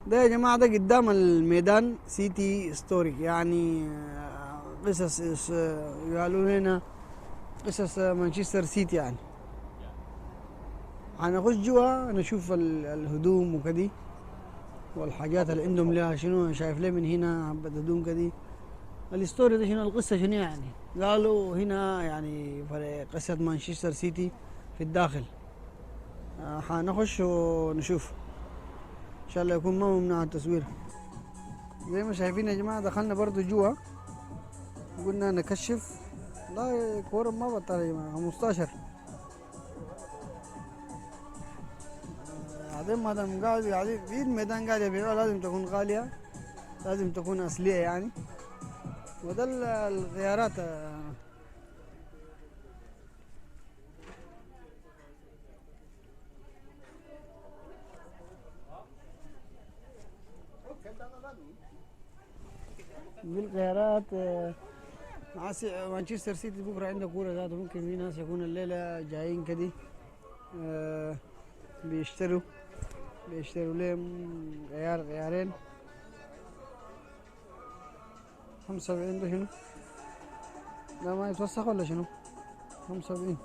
ده يا جماعة ده قدام الميدان سيتي ستوري، يعني قصص قالوا هنا قصص مانشستر سيتي يعني. هنخش جوا نشوف الهدوم وكدي والحاجات اللي عندهم لها شنو. شايف ليه من هنا حبة هدوم كدي. الستوري ده شنو، القصة شنو يعني. قالوا هنا يعني قصة مانشستر سيتي في الداخل. هنخش ونشوف ان شاء الله يكون ما ممنوع التصوير. زي ما شايفين يا جماعة دخلنا برضو جوا، قلنا نكشف. لا كورة ما بطل يا جماعة 15. بعدين ما دام قاعدين في الميدان قاعد يبيعوها لازم تكون غالية، لازم تكون أصلية يعني. وده الخيارات. دي الخيارات. مانشستر سيتي بكرة عنده كورة ذاته، ممكن في ناس يكون الليلة جايين كدي بيشتروا لهم غيارين. 75 ده شنو؟ ده ما يتوسخ ولا شنو؟ 75.